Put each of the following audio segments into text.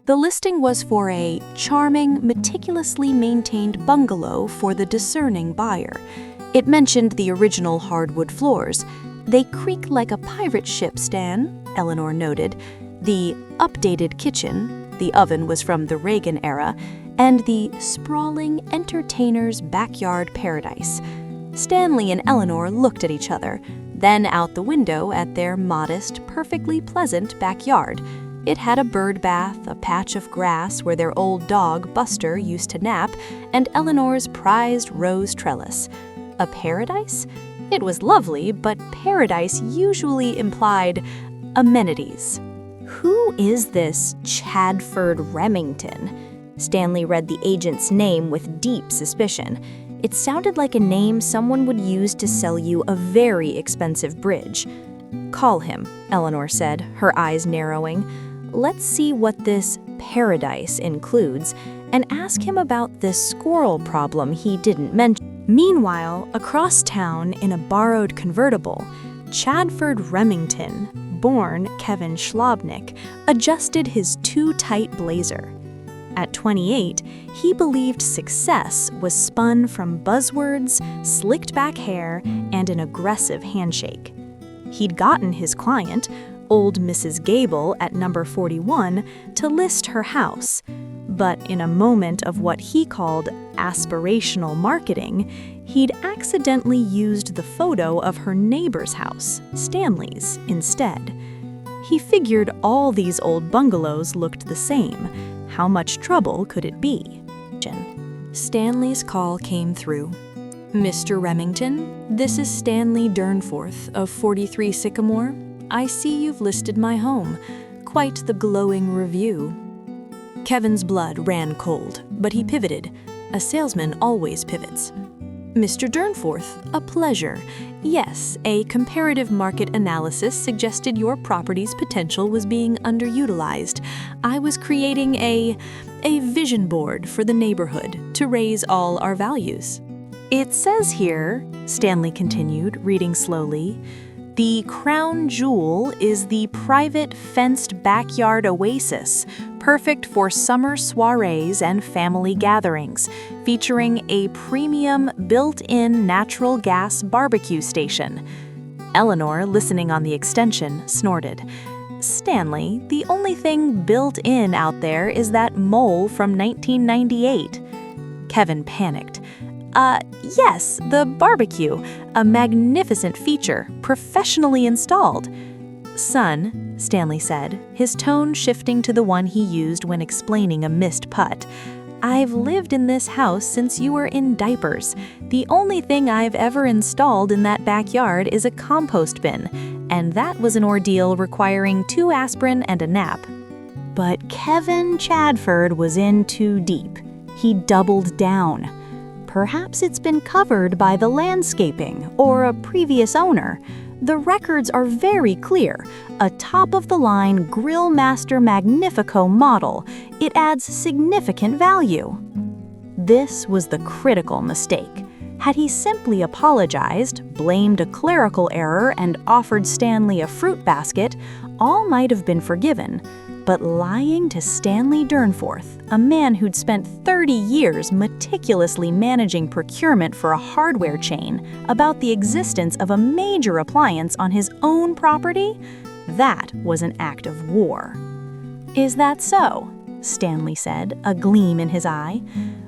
The listing was for a charming, meticulously maintained bungalow for the discerning buyer. It mentioned the original hardwood floors. "They creak like a pirate ship, Stan," Eleanor noted. The updated kitchen, the oven was from the Reagan era, and the sprawling entertainer's backyard paradise. Stanley and Eleanor looked at each other, then out the window at their modest, perfectly pleasant backyard. It had a bird bath, a patch of grass where their old dog Buster used to nap, and Eleanor's prized rose trellis. A paradise? It was lovely, but paradise usually implied amenities. Who is this Chadford Remington? Stanley read the agent's name with deep suspicion. It sounded like a name someone would use to sell you a very expensive bridge. "Call him," Eleanor said, her eyes narrowing. "Let's see what this paradise includes, and ask him about this squirrel problem he didn't mention." Meanwhile, across town in a borrowed convertible, Chadford Remington, born Kevin Schlobnick, adjusted his too-tight blazer. At 28, he believed success was spun from buzzwords, slicked-back hair, and an aggressive handshake. He'd gotten his client, old Mrs. Gable at number 41, to list her house. But in a moment of what he called aspirational marketing, he'd accidentally used the photo of her neighbor's house, Stanley's, instead. He figured all these old bungalows looked the same. How much trouble could it be? Stanley's call came through. "Mr. Remington, this is Stanley Durnforth of 43 Sycamore. I see you've listed my home. Quite the glowing review." Kevin's blood ran cold, but he pivoted. A salesman always pivots. "Mr. Durnforth, a pleasure. Yes, a comparative market analysis suggested your property's potential was being underutilized. I was creating a vision board for the neighborhood to raise all our values." "It says here," Stanley continued, reading slowly, "the crown jewel is the private fenced backyard oasis, perfect for summer soirees and family gatherings, featuring a premium built-in natural gas barbecue station." Eleanor, listening on the extension, snorted. "Stanley, the only thing built in out there is that mole from 1998. Kevin panicked. Yes, the barbecue, a magnificent feature, professionally installed." "Son," Stanley said, his tone shifting to the one he used when explaining a missed putt, "I've lived in this house since you were in diapers. The only thing I've ever installed in that backyard is a compost bin, and that was an ordeal requiring 2 aspirin and a nap." But Kevin Chadford was in too deep. He doubled down. "Perhaps it's been covered by the landscaping or a previous owner. The records are very clear. A top-of-the-line Grill Master Magnifico model. It adds significant value." This was the critical mistake. Had he simply apologized, blamed a clerical error, and offered Stanley a fruit basket, all might have been forgiven. But lying to Stanley Durnforth, a man who'd spent 30 years meticulously managing procurement for a hardware chain, about the existence of a major appliance on his own property, that was an act of war. "Is that so?" Stanley said, a gleam in his eye.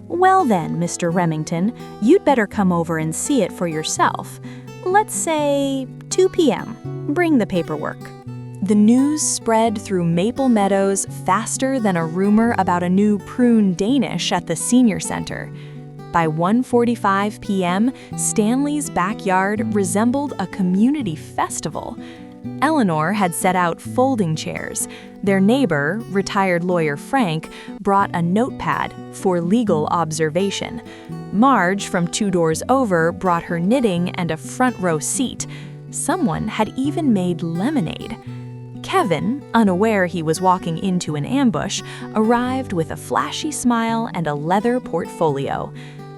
"Well then, Mr. Remington, you'd better come over and see it for yourself. Let's say 2 p.m. Bring the paperwork." The news spread through Maple Meadows faster than a rumor about a new prune Danish at the senior center. By 1:45 p.m., Stanley's backyard resembled a community festival. Eleanor had set out folding chairs. Their neighbor, retired lawyer Frank, brought a notepad for legal observation. Marge, from 2 doors over, brought her knitting and a front-row seat. Someone had even made lemonade. Kevin, unaware he was walking into an ambush, arrived with a flashy smile and a leather portfolio.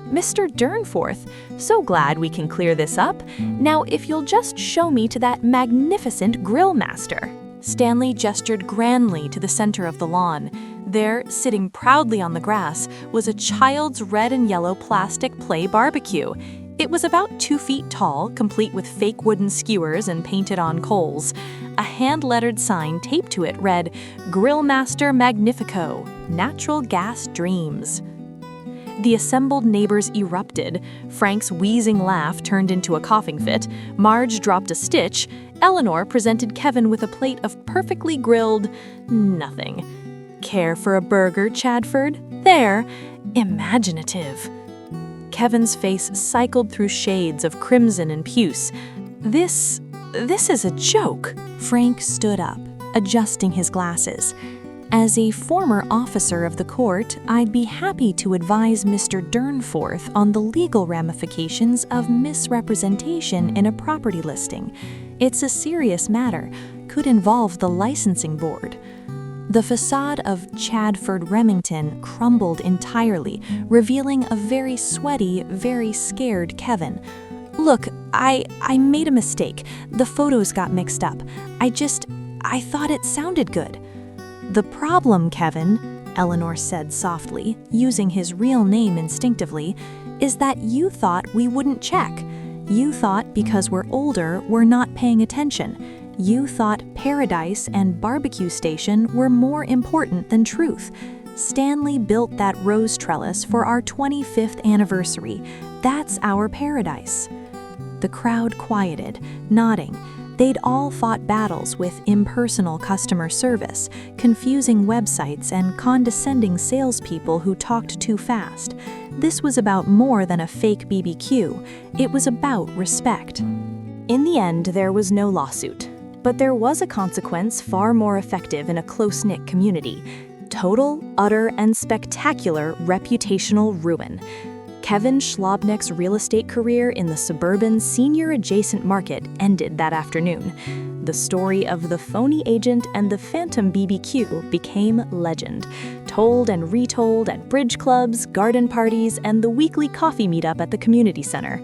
"Mr. Durnforth, so glad we can clear this up. Now, if you'll just show me to that magnificent grill master." Stanley gestured grandly to the center of the lawn. There, sitting proudly on the grass, was a child's red and yellow plastic play barbecue. It was about 2 feet tall, complete with fake wooden skewers and painted on coals. A hand-lettered sign taped to it read, "Grillmaster Magnifico, Natural Gas Dreams." The assembled neighbors erupted. Frank's wheezing laugh turned into a coughing fit. Marge dropped a stitch. Eleanor presented Kevin with a plate of perfectly grilled nothing. Care for a burger, Chadford? There. Imaginative. Kevin's face cycled through shades of crimson and puce. This is a joke. Frank stood up, adjusting his glasses. As a former officer of the court, I'd be happy to advise Mr. Durnforth on the legal ramifications of misrepresentation in a property listing. It's a serious matter, could involve the licensing board. The facade of Chadford Remington crumbled entirely, revealing a very sweaty, very scared Kevin. Look, I made a mistake. The photos got mixed up. I thought it sounded good. The problem, Kevin, Eleanor said softly, using his real name instinctively, is that you thought we wouldn't check. You thought because we're older, we're not paying attention. You thought Paradise and Barbecue Station were more important than truth. Stanley built that rose trellis for our 25th anniversary. That's our paradise. The crowd quieted, nodding. They'd all fought battles with impersonal customer service, confusing websites, and condescending salespeople who talked too fast. This was about more than a fake BBQ. It was about respect. In the end, there was no lawsuit. But there was a consequence far more effective in a close-knit community. Total, utter, and spectacular reputational ruin. Kevin Schlobnick's real estate career in the suburban senior-adjacent market ended that afternoon. The story of the phony agent and the phantom BBQ became legend, told and retold at bridge clubs, garden parties, and the weekly coffee meetup at the community center.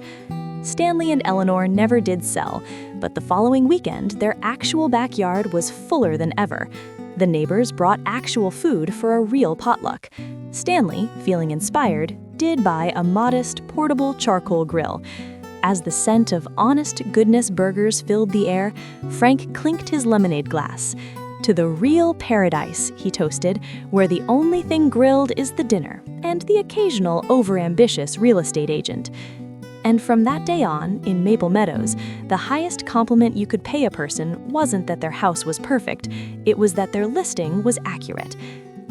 Stanley and Eleanor never did sell, but the following weekend, their actual backyard was fuller than ever. The neighbors brought actual food for a real potluck. Stanley, feeling inspired, did buy a modest, portable charcoal grill. As the scent of honest-goodness burgers filled the air, Frank clinked his lemonade glass. To the real paradise, he toasted, where the only thing grilled is the dinner, and the occasional overambitious real estate agent. And from that day on, in Maple Meadows, the highest compliment you could pay a person wasn't that their house was perfect, it was that their listing was accurate.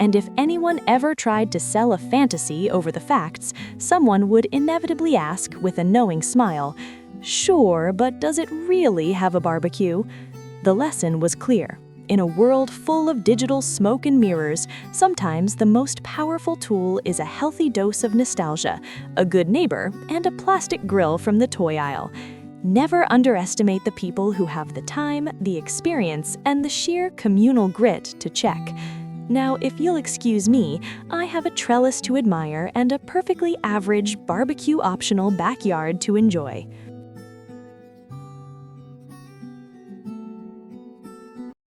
And if anyone ever tried to sell a fantasy over the facts, someone would inevitably ask, with a knowing smile, "Sure, but does it really have a barbecue?" The lesson was clear. In a world full of digital smoke and mirrors, sometimes the most powerful tool is a healthy dose of nostalgia, a good neighbor, and a plastic grill from the toy aisle. Never underestimate the people who have the time, the experience, and the sheer communal grit to check. Now, if you'll excuse me, I have a trellis to admire and a perfectly average barbecue-optional backyard to enjoy.